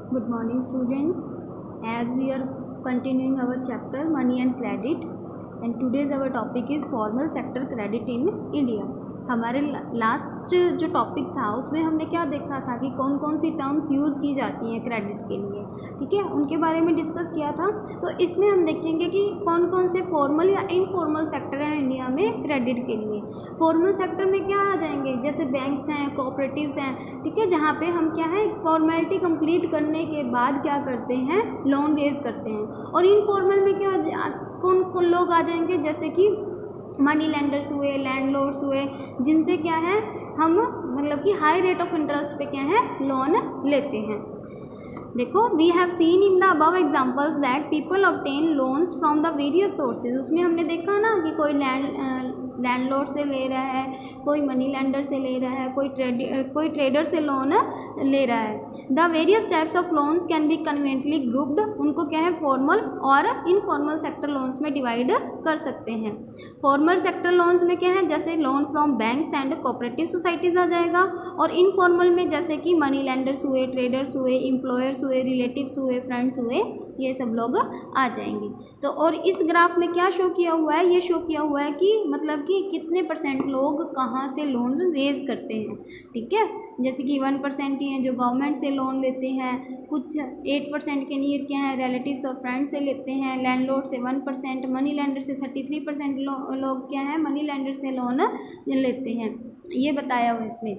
Good morning, students. As we are continuing our chapter Money and Credit, and today's our topic is Formal Sector Credit in India. हमारे last जो topic था उसमें हमने क्या देखा था कि कौन कौन सी टर्म्स यूज़ की जाती हैं क्रेडिट के लिए, ठीक है, उनके बारे में डिस्कस किया था। तो इसमें हम देखेंगे कि कौन कौन से फॉर्मल या इनफॉर्मल सेक्टर हैं इंडिया में क्रेडिट के लिए। फॉर्मल सेक्टर में क्या आ जाएंगे, जैसे बैंक्स हैं, कोऑपरेटिव्स हैं, ठीक है, जहाँ पे हम क्या है फॉर्मेलिटी कंप्लीट करने के बाद क्या करते हैं, लोन रेज करते हैं। और इनफॉर्मल में क्या कौन कौन लोग आ जाएंगे, जैसे कि मनी लेंडर्स हुए, लैंडलॉर्ड्स हुए, जिनसे क्या है हम मतलब कि हाई रेट ऑफ इंटरेस्ट पे क्या है लोन लेते हैं। देखो, we have seen in the above examples that people obtain loans from the various sources. उसमें हमने देखा ना कि कोई लैंडलॉर्ड से ले रहा है, कोई मनी लेंडर से ले रहा है, कोई ट्रेडर से लोन ले रहा है। The various types of loans can be conveniently grouped. उनको क्या है फॉर्मल और इनफॉर्मल सेक्टर लोन्स में डिवाइड कर सकते हैं। फॉर्मल सेक्टर लोन्स में क्या है, जैसे loan from banks and cooperative societies आ जाएगा। और इनफॉर्मल में जैसे कि मनी लेंडर्स हुए, ट्रेडर्स हुए, एम्प्लॉयर्स हुए, रिलेटिव्स हुए, फ्रेंड्स हुए, ये सब लोग आ जाएंगे। तो और इस ग्राफ में क्या शो किया हुआ है, ये शो किया हुआ है कि मतलब कि कितने परसेंट लोग कहाँ से लोन रेज करते हैं, ठीक है। जैसे कि 1% ही हैं जो गवर्नमेंट से लोन लेते हैं, कुछ 8% के नियर क्या है रिलेटिव्स और फ्रेंड्स से लेते हैं, लैंडलॉर्ड से 1%, मनी लेंडर से 33% लोग क्या है मनी लेंडर से लोन लेते हैं, ये बताया हुआ इसमें।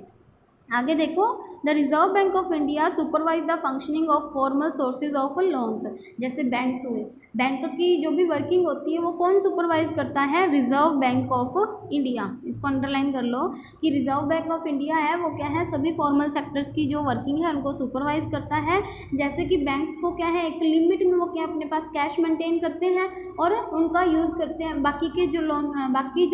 आगे देखो, the reserve bank of India supervise the functioning of formal sources of loans. जैसे बैंक्स हुए, बैंक की जो भी वर्किंग होती है वो कौन सुपरवाइज करता है, रिजर्व बैंक ऑफ इंडिया। इसको अंडरलाइन कर लो कि रिजर्व बैंक ऑफ इंडिया है वो क्या है सभी फॉर्मल सेक्टर्स की जो वर्किंग है उनको सुपरवाइज करता है। जैसे कि बैंक्स को क्या है एक लिमिट में वो क्या अपने पास कैश मेंटेन करते हैं और उनका यूज़ करते हैं, बाकी के जो लोन बाकी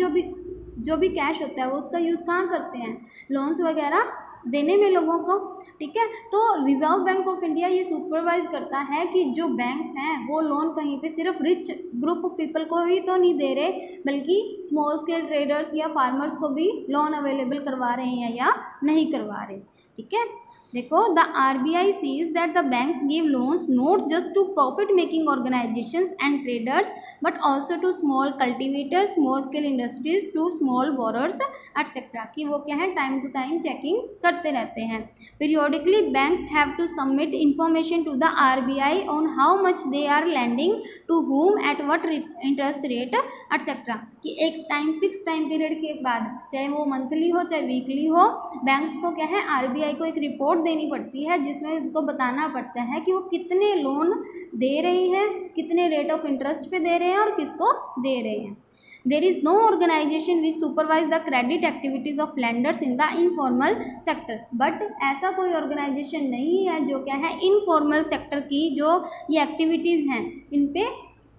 जो भी कैश होता है वो उसका यूज़ कहाँ करते हैं, लोन्स वगैरह देने में लोगों को, ठीक है। तो रिजर्व बैंक ऑफ इंडिया ये सुपरवाइज करता है कि जो बैंक्स हैं वो लोन कहीं पे सिर्फ रिच ग्रुप ऑफ पीपल को ही तो नहीं दे रहे, बल्कि स्मॉल स्केल ट्रेडर्स या फार्मर्स को भी लोन अवेलेबल करवा रहे हैं या नहीं करवा रहे, ठीक है। देखो, the RBI sees that the banks give loans not just to profit making organisations and traders but also to small cultivators, small scale industries, to small borrowers etcetera, कि वो क्या है टाइम टू टाइम चेकिंग करते रहते हैं। Periodically banks have to submit information to the RBI on how much they are lending to whom at what interest rate etcetera, कि एक fix time period के बाद, चाहे वो मंथली हो चाहे वीकली हो, बैंक्स को क्या है RBI को एक रिपोर्ट देनी पड़ती है जिसमें उनको बताना पड़ता है कि वो कितने लोन दे रही है, कितने रेट ऑफ इंटरेस्ट पे दे रहे हैं और किसको दे रहे हैं। There is no organisation which supervise the credit activities of lenders in the informal sector, but ऐसा कोई ऑर्गेनाइजेशन नहीं है जो क्या है इनफॉर्मल सेक्टर की जो ये एक्टिविटीज़ हैं इन पे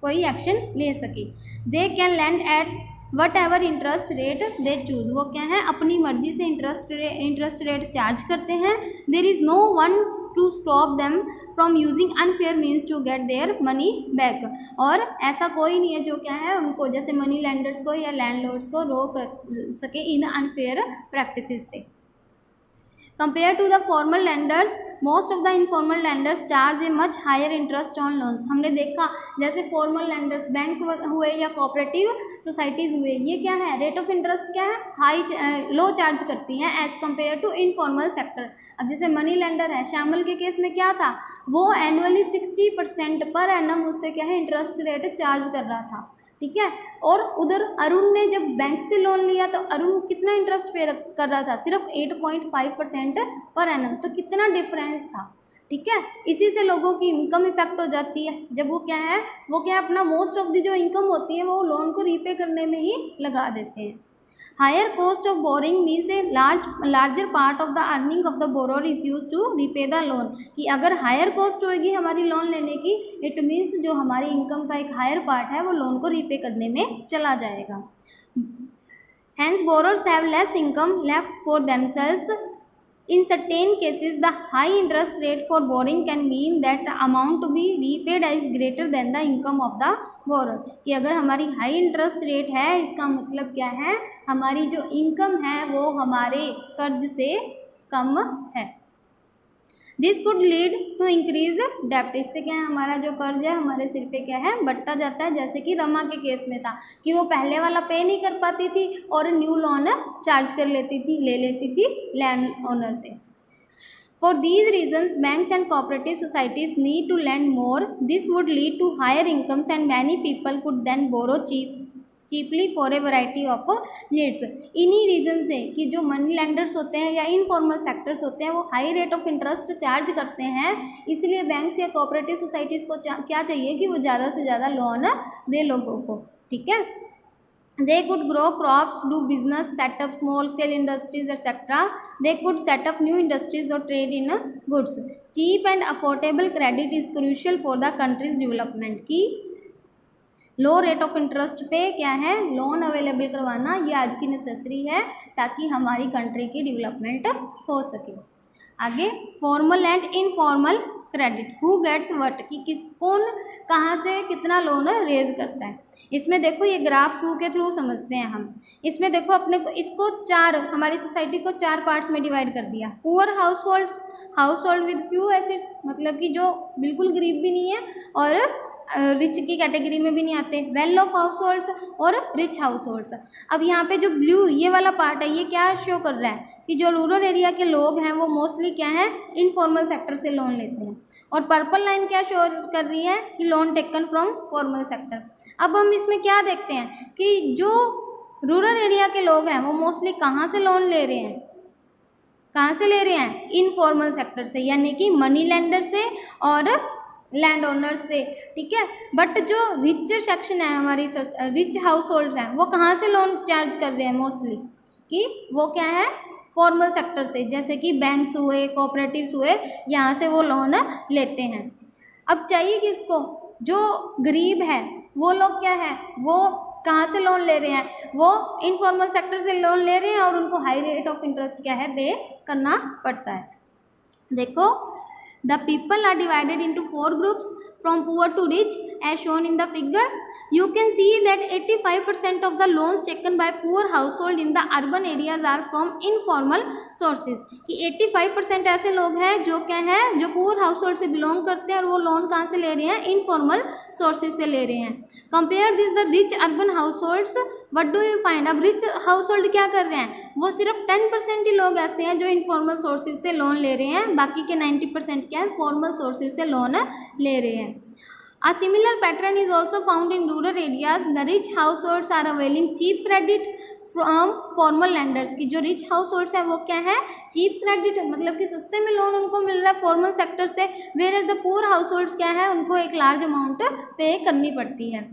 कोई एक्शन ले सके। They can land at what ever interest rate they choose, वो क्या है अपनी मर्जी से इंटरेस्ट रेट चार्ज करते हैं। There is no one to stop them from using unfair means to get their money back, और ऐसा कोई नहीं है जो क्या है उनको जैसे मनी लेंडर्स को या लैंडलॉर्ड्स को रोक सके इन अनफेयर प्रैक्टिसेस से। Compared to the formal lenders, most of the informal lenders charge a much higher interest on loans। हमने देखा जैसे फॉर्मल लेंडर्स बैंक हुए या कोऑपरेटिव सोसाइटीज़ हुए, ये क्या है रेट ऑफ इंटरेस्ट क्या है हाई लो चार्ज करती हैं as compare to informal sector. अब जैसे मनी लेंडर है, श्यामल के केस में क्या था, वो एनुअली 60% पर एनम उससे क्या है इंटरेस्ट रेट चार्ज कर रहा था, ठीक है। और उधर अरुण ने जब बैंक से लोन लिया तो अरुण कितना इंटरेस्ट पे कर रहा था, सिर्फ 8.5% पर एनम, तो कितना डिफरेंस था, ठीक है। इसी से लोगों की इनकम इफेक्ट हो जाती है, जब वो क्या है अपना मोस्ट ऑफ दी जो इनकम होती है वो लोन को रीपे करने में ही लगा देते हैं। Higher cost of borrowing means a larger part of the earning of the borrower is use to repay the loan, कि अगर हायर कॉस्ट होगी हमारी लोन लेने की, इट मीन्स जो हमारी इनकम का एक हायर पार्ट है वो लोन को रीपे करने में चला जाएगा। Hence borrowers have less income left for themselves. In certain cases, the high interest rate for borrowing can mean that the amount to be repaid is greater than the income of the borrower, कि अगर हमारी high interest rate है इसका मतलब क्या है हमारी जो इनकम है वो हमारे कर्ज से कम है। This could lead to increase डेप्ट। इससे क्या है, हमारा जो कर्ज है हमारे सिर पे क्या है, बढ़ता जाता है। जैसे कि रमा के केस में था कि वो पहले वाला पे नहीं कर पाती थी और न्यू लोन चार्ज कर लेती थी, ले लेती थी लैंड ओनर से। For these reasons, banks and cooperative societies need to lend more. This would lead to higher incomes and many people could then borrow cheaply for a variety of needs. इन्हीं reason से कि जो money lenders होते हैं या informal sectors होते हैं वो high rate of interest charge करते हैं, इसलिए बैंक्स या कोऑपरेटिव सोसाइटीज़ को क्या चाहिए कि वो ज़्यादा से ज़्यादा लोन दे लोगों को। ठीक है, they could grow crops, do business, set up small scale industries etc. They could set up new industries or trade in goods. Cheap and affordable credit is crucial for the country's development. की लो rate of interest पे क्या है, loan available करवाना ये आज की necessary है ताकि हमारी कंट्री की डेवलपमेंट हो सके। आगे formal and informal credit, who gets what, कि किस कौन कहाँ से कितना लोन रेज करता है। इसमें देखो ये ग्राफ 2 के थ्रू समझते हैं हम। इसमें देखो अपने को इसको हमारी सोसाइटी को 4 पार्ट्स में डिवाइड कर दिया। Poor household with few assets, मतलब कि जो बिल्कुल गरीब भी नहीं है और रिच की कैटेगरी में भी नहीं आते। वेल ऑफ हाउस होल्ड्स और रिच हाउस होल्ड्स। अब यहाँ पे जो ब्लू ये वाला पार्ट है ये क्या शो कर रहा है कि जो रूरल एरिया के लोग हैं वो मोस्टली क्या है, इनफॉर्मल सेक्टर से लोन लेते हैं। और पर्पल लाइन क्या शो कर रही है कि loan taken from formal sector. अब हम इसमें क्या देखते हैं कि जो रूरल एरिया के लोग हैं वो मोस्टली कहाँ से लोन ले रहे हैं, कहाँ से ले रहे हैं, इनफॉर्मल सेक्टर से, यानी कि मनी लेंडर से और लैंड ओनर्स से। ठीक है, बट जो रिच सेक्शन है हमारी रिच हाउस होल्ड्स हैं वो कहाँ से लोन चार्ज कर रहे हैं मोस्टली, कि वो क्या है, फॉर्मल सेक्टर से, जैसे कि बैंक्स हुए, कोऑपरेटिव्स हुए, यहाँ से वो लोन लेते हैं। अब चाहिए किसको, जो गरीब है वो लोग क्या है, वो कहाँ से लोन ले रहे हैं, वो इनफॉर्मल सेक्टर से लोन ले रहे हैं और उनको हाई रेट ऑफ इंटरेस्ट क्या है, पे करना पड़ता है। देखो the people are divided into 4 groups from poor to rich as shown in the figure. You can see that 85% of the loans taken by poor household in the urban areas are from informal sources. कि 85% ऐसे लोग हैं जो क्या है, जो poor household से belong करते हैं और वो लोन कहाँ से ले रहे हैं, informal sources से ले रहे हैं। Compare this the rich urban households. What do you find? अब rich household क्या कर रहे हैं, वो सिर्फ 10% ही लोग ऐसे हैं जो informal sources से लोन ले रहे हैं, बाकी के 90% क्या है, formal sources से लोन ले रहे हैं। A similar pattern is also found in rural areas. The rich households are availing cheap credit from formal lenders. की जो rich households है वो क्या है, cheap credit, मतलब कि सस्ते में लोन उनको मिल रहा है फॉर्मल सेक्टर से, whereas the poor households क्या है, उनको एक लार्ज अमाउंट पे करनी पड़ती है।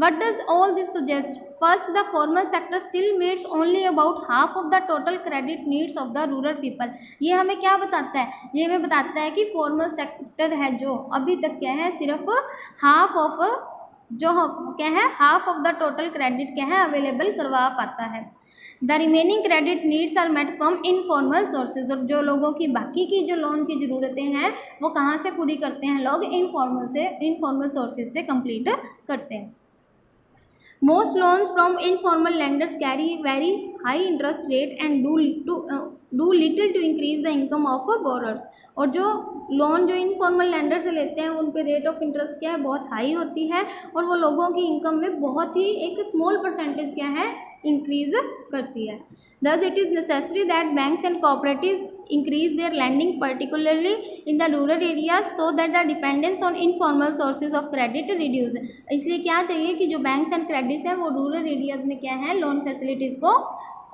What does all this suggest? First, the formal sector still meets only about half of the total credit needs of the rural people. ये हमें क्या बताता है, ये हमें बताता है कि फॉर्मल सेक्टर है जो अभी तक क्या है, सिर्फ हाफ ऑफ जो क्या है, half of the total credit क्या है, अवेलेबल करवा पाता है। The remaining credit needs are met from informal sources. और जो लोगों की बाकी की जो लोन की ज़रूरतें हैं वो कहाँ से पूरी करते हैं लोग, इनफॉर्मल सोर्सेज से कंप्लीट करते हैं। Most loans from informal lenders carry very high interest rate and do little to increase the income of borrowers. और जो लोन जो इनफॉर्मल लेंडर से लेते हैं उन पे रेट ऑफ इंटरेस्ट क्या है, बहुत हाई होती है और वो लोगों की इनकम में बहुत ही एक स्मॉल परसेंटेज क्या है, इंक्रीज करती है। Thus it is necessary that banks and cooperatives increase their lending particularly in the rural areas so that the dependence on informal sources of credit reduce. इसलिए क्या चाहिए कि जो बैंक्स एंड क्रेडिट्स हैं वो रूरल एरियाज में क्या है, लोन फैसिलिटीज़ को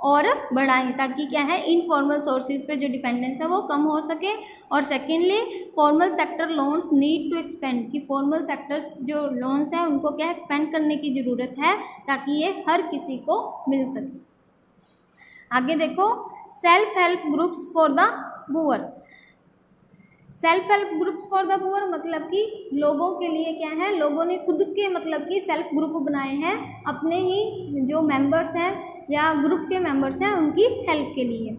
और बढ़ाएं ताकि क्या है, इनफॉर्मल सोर्सेज पे जो डिपेंडेंस है वो कम हो सके। और secondly formal sector loans need to expand, कि फॉर्मल सेक्टर्स जो लोन्स हैं उनको क्या एक्सपेंड करने की ज़रूरत है ताकि ये हर किसी को मिल सके। आगे देखो, self help groups for the poor. Self help groups for the poor मतलब कि लोगों के लिए क्या है, लोगों ने खुद के मतलब कि सेल्फ ग्रुप बनाए हैं अपने ही जो मेंबर्स हैं या ग्रुप के मेंबर्स हैं उनकी हेल्प के लिए।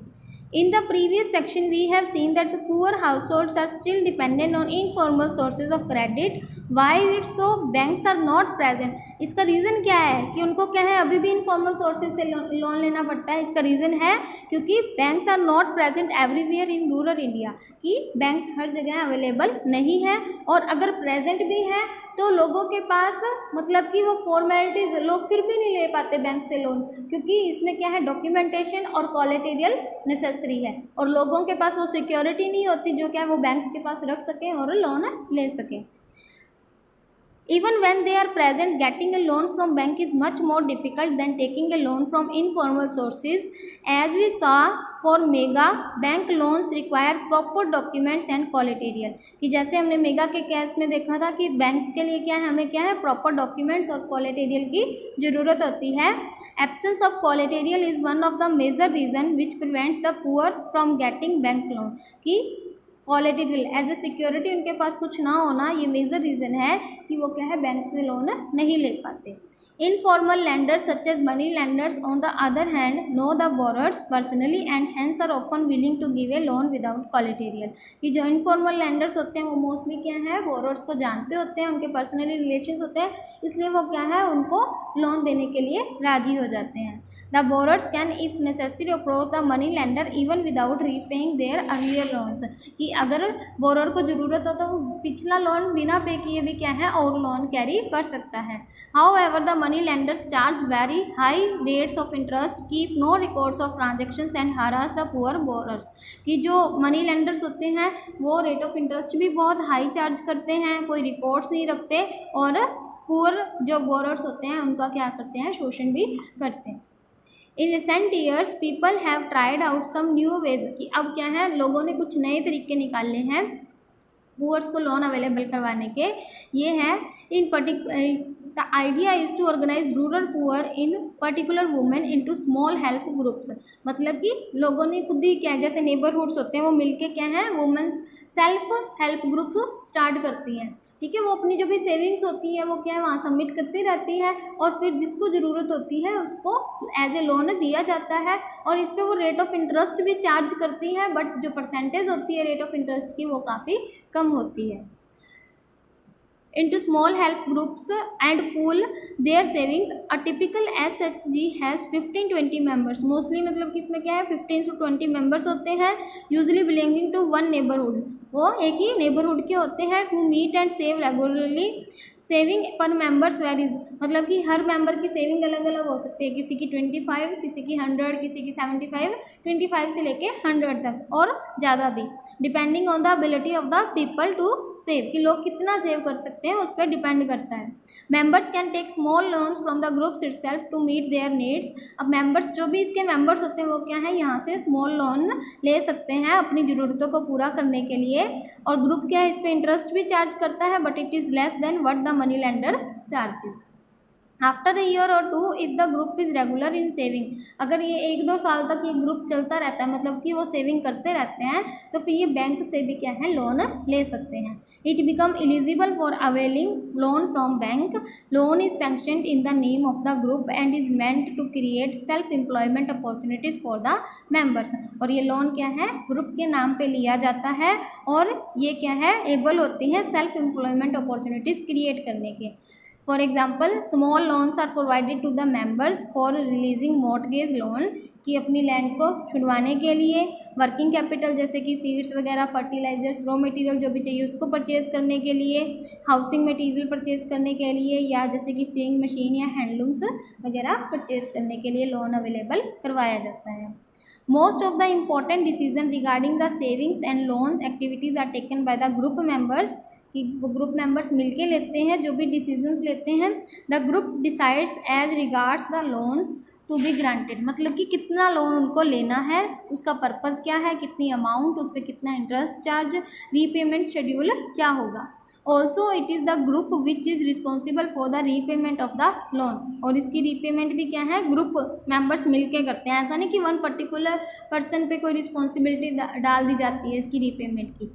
In the previous section, we have seen that poor households are still dependent on informal sources of credit. Why is it so? Banks are not present. इसका रीज़न क्या है कि उनको क्या है, अभी भी इनफॉर्मल सोर्सेज से लोन लेना पड़ता है. इसका रीज़न है क्योंकि banks are not present everywhere in rural India, कि बैंक्स हर जगह अवेलेबल नहीं है, और अगर प्रेजेंट भी है तो लोगों के पास मतलब कि वो फॉर्मेलिटीज़, लोग फिर भी नहीं ले पाते बैंक से लोन, क्योंकि इसमें क्या है, डॉक्यूमेंटेशन और कोलेटेरियल नेसेसरी है, और लोगों के पास वो सिक्योरिटी नहीं होती जो क्या है वो बैंक्स के पास रख सकें और लोन ले सकें. Even when they are present, getting a loan from bank is much more difficult than taking a loan from informal sources. As we saw for mega, bank loans require proper documents and collateral. कि जैसे हमने mega के case में देखा था कि banks के लिए क्या है, हमें क्या है, प्रॉपर डॉक्यूमेंट्स और कोलेटेरियल की ज़रूरत होती है. Absence of collateral is one of the major reason which prevents the poor from getting bank loan. कि कोलेटेरियल एज ए सिक्योरिटी उनके पास कुछ ना होना, ये मेजर रीज़न है कि वो क्या है, बैंक से लोन नहीं ले पाते. Informal lenders such as money lenders on the other hand know the borrowers personally and hence are often willing to give a loan without collateral. कि जो इनफॉर्मल लैंडर्स होते हैं वो मोस्टली क्या है, बोरर्स को जानते होते हैं, उनके पर्सनली रिलेशंस होते हैं, इसलिए वो क्या है, उनको लोन देने के लिए राजी हो जाते हैं. The borrowers can, if necessary, approach the money lender even without repaying their earlier loans. कि अगर बोरर को ज़रूरत हो तो वो पिछला लोन बिना पे किए भी क्या है, और लोन कैरी कर सकता है. However, the money lenders charge very high rates of interest, keep no records of transactions and harass the poor borrowers. कि जो मनी लेंडर्स होते हैं वो रेट ऑफ इंटरेस्ट भी बहुत हाई चार्ज करते हैं, कोई रिकॉर्ड्स नहीं रखते, और पुअर जो बोरर्स होते हैं उनका क्या करते हैं, शोषण भी करते हैं. In recent years people have tried out some new ways. कि अब क्या है, लोगों ने कुछ नए तरीके निकाले हैं पुअर्स को लोन अवेलेबल करवाने के. ये है in the idea is to organise rural poor in particular women into small help groups. मतलब कि लोगों ने खुद ही क्या, जैसे नेबरहुड्स होते हैं वो मिलके क्या है, women's self help groups start करती हैं. ठीक है, वो अपनी जो भी सेविंग्स होती है वो क्या है, वहाँ सबमिट करती रहती है, और फिर जिसको ज़रूरत होती है उसको एज ए लोन दिया जाता है, और इस पर वो रेट ऑफ इंटरेस्ट भी चार्ज करती है, बट जो परसेंटेज होती है रेट ऑफ इंटरेस्ट की वो काफ़ी कम होती है. Into small help groups and pool their savings. A typical SHG has 15-20 members. Mostly मतलब कि इसमें क्या है, 15 to 20 members होते हैं, usually belonging to one neighborhood. वो एक ही नेबरहुड के होते हैं. who meet and save regularly. Saving पर मेंबर्स वेरीज, मतलब कि हर मेंबर की सेविंग अलग अलग हो सकती है, किसी की 25, किसी की 100, किसी की 75, 25 से लेके 100 तक और ज़्यादा भी, depending on the ability of the people to save. कि लोग कितना सेव कर सकते हैं उस पर डिपेंड करता है. Members can take small loans from the groups itself to meet their needs. अब मेंबर्स, जो भी इसके मेंबर्स होते हैं वो क्या है, यहाँ से स्मॉल लोन ले सकते हैं अपनी ज़रूरतों को पूरा करने के लिए, और ग्रुप क्या है, इस पर इंटरेस्ट भी चार्ज करता है, but it is less than what the money lender charges. After a year और 2 if the group is regular in saving. अगर ये 1-2 साल तक ये ग्रुप चलता रहता है, मतलब कि वो सेविंग करते रहते हैं, तो फिर ये बैंक से भी क्या है, लोन ले सकते हैं. It become eligible for availing loan from bank. Loan is sanctioned in the name of the group and is meant to create self employment opportunities for the members. और ये लोन क्या है, ग्रुप के नाम पे लिया जाता है, और ये क्या है, एबल होती हैं सेल्फ एम्प्लॉयमेंट अपॉर्चुनिटीज़ क्रिएट करने के. For example, small loans are provided to the members for releasing mortgage loan. कि अपनी लैंड को छुड़वाने के लिए, वर्किंग कैपिटल जैसे कि सीड्स वगैरह, फर्टिलाइजर्स, रॉ मटेरियल जो भी चाहिए उसको परचेज़ करने के लिए, हाउसिंग मटेरियल परचेज़ करने के लिए, या जैसे कि स्विंग मशीन या हैंडलूम्स वगैरह परचेज़ करने के लिए लोन अवेलेबल करवाया जाता है. Most of the important decision regarding the savings and loans activities are taken by the group members. कि वो ग्रुप मेंबर्स मिलके लेते हैं, जो भी डिसीजंस लेते हैं. The group decides as regards the loans to be granted. मतलब कि कितना लोन उनको लेना है, उसका पर्पज़ क्या है, कितनी अमाउंट, उस पर कितना इंटरेस्ट चार्ज, रीपेमेंट शेड्यूल क्या होगा. Also it is the group which is responsible for the repayment of the loan. और इसकी रीपेमेंट भी क्या है, ग्रुप मेंबर्स मिलके करते हैं. ऐसा नहीं कि वन पर्टिकुलर पर्सन पे कोई रिस्पॉन्सिबिलिटी डाल दी जाती है इसकी रीपेमेंट की.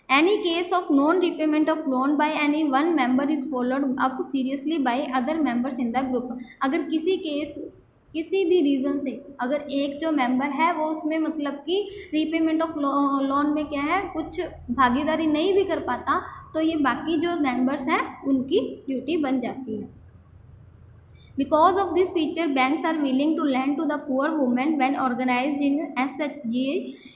Any case of non-repayment of loan by any one member is followed up seriously by other members in the group. अगर किसी केस किसी भी रीज़न से अगर एक जो मेंबर है वो उसमें मतलब कि रीपेमेंट ऑफ लोन में क्या है कुछ भागीदारी नहीं भी कर पाता, तो ये बाकी जो मेंबर्स हैं उनकी ड्यूटी बन जाती है। Because of this feature, banks are willing to lend to the poor women when organized in SHG,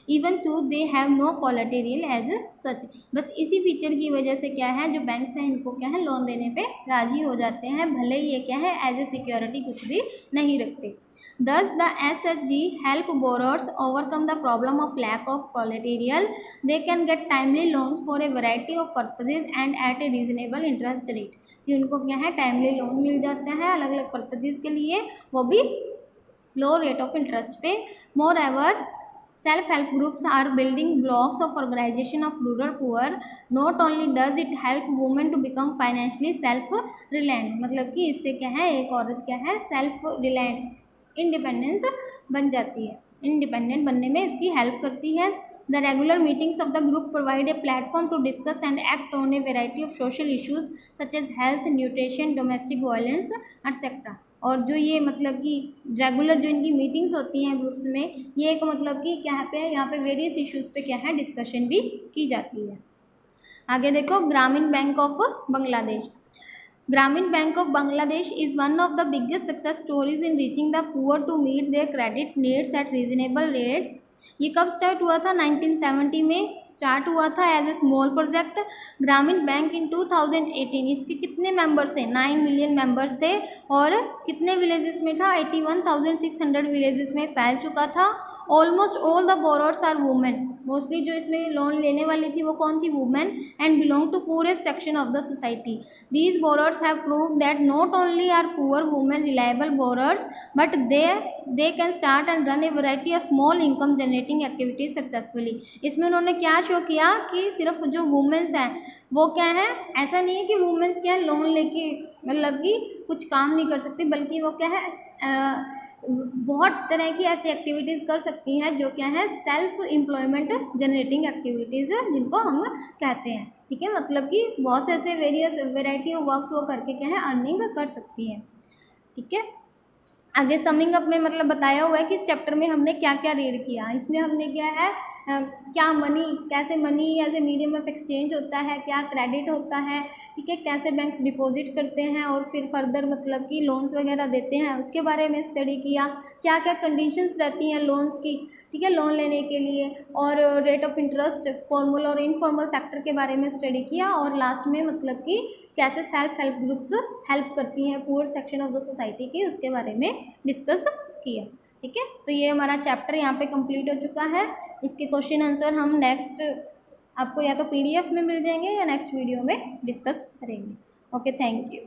even though they have no collateral as such। बस इसी फीचर की वजह से क्या है जो बैंक्स हैं इनको क्या है लोन देने पे राजी हो जाते हैं, भले ही ये क्या है एज ए सिक्योरिटी कुछ भी नहीं रखते। Thus, the SHG help borrowers overcome the problem of lack of collateral. They can get timely loans for a variety of purposes and at a reasonable interest rate। कि उनको क्या है timely loan मिल जाता है अलग अलग पर्पजेज़ के लिए, वो भी लो रेट ऑफ इंटरेस्ट पे। Moreover self help groups are building blocks of organisation of rural poor. Not only does it help women to become financially self reliant, मतलब कि इससे क्या है एक औरत क्या है सेल्फ रिलायंट इंडिपेंडेंस बन जाती है, इंडिपेंडेंट बनने में उसकी हेल्प करती है। The regular meetings of the group provide a platform to discuss and act on a variety of social issues such as health, nutrition, domestic violence etcetera. और जो ये मतलब कि रेगुलर जो इनकी मीटिंग्स होती हैं ग्रुप्स में, ये एक मतलब कि क्या पे यहाँ पे वेरियस इश्यूज़ पे क्या है डिस्कशन भी की जाती है। आगे देखो, ग्रामीण bank of Bangladesh. Grameen Bank of Bangladesh is one of the biggest success stories in reaching the poor to meet their credit needs at reasonable rates। ये कब स्टार्ट हुआ था? 1970 में स्टार्ट हुआ था एज ए स्मॉल प्रोजेक्ट। ग्रामीण bank इन 2018 इसके कितने मेंबर्स थे? 9 मिलियन मेंबर्स थे और कितने विलेजेस में था? 81,600 विलेजेस में फैल चुका था। Almost all the borrowers are women, मोस्टली जो इसमें लोन लेने वाली थी वो कौन थी? Women, and belong to poorest section of the society. These borrowers have proved that not only are poor women reliable borrowers but they can start and run a variety of small income generating activities successfully। इसमें उन्होंने क्या show किया कि सिर्फ जो women's हैं वो क्या है, ऐसा नहीं है कि वुमेन्स क्या है लोन लेके मतलब कि कुछ काम नहीं कर सकती, बल्कि वो क्या है बहुत तरह की ऐसी एक्टिविटीज़ कर सकती हैं जो क्या है सेल्फ एम्प्लॉयमेंट जनरेटिंग एक्टिविटीज़ जिनको हम कहते हैं। ठीक है, मतलब कि बहुत से ऐसे वेरियस वेराइटी ऑफ वर्क्स वो करके क्या है अर्निंग कर सकती है। ठीक है, आगे समिंग अप में मतलब बताया हुआ है कि इस चैप्टर में हमने क्या क्या रीड किया। इसमें हमने क्या है क्या मनी, कैसे money as a medium of exchange होता है, क्या क्रेडिट होता है, ठीक है, कैसे बैंक्स डिपॉजिट करते हैं और फिर फर्दर मतलब कि लोन्स वगैरह देते हैं उसके बारे में स्टडी किया, क्या क्या कंडीशंस रहती हैं लोन्स की, ठीक है, लोन लेने के लिए, और रेट ऑफ इंटरेस्ट, फॉर्मल और इनफॉर्मल सेक्टर के बारे में स्टडी किया, और लास्ट में मतलब कि कैसे सेल्फ हेल्प ग्रुप्स हेल्प करती हैं poor section of the society की उसके बारे में डिस्कस किया। ठीक है, तो ये हमारा चैप्टर यहाँ पे कंप्लीट हो चुका है। इसके क्वेश्चन आंसर हम नेक्स्ट आपको या तो PDF में मिल जाएंगे या नेक्स्ट वीडियो में डिस्कस करेंगे। Okay, thank you.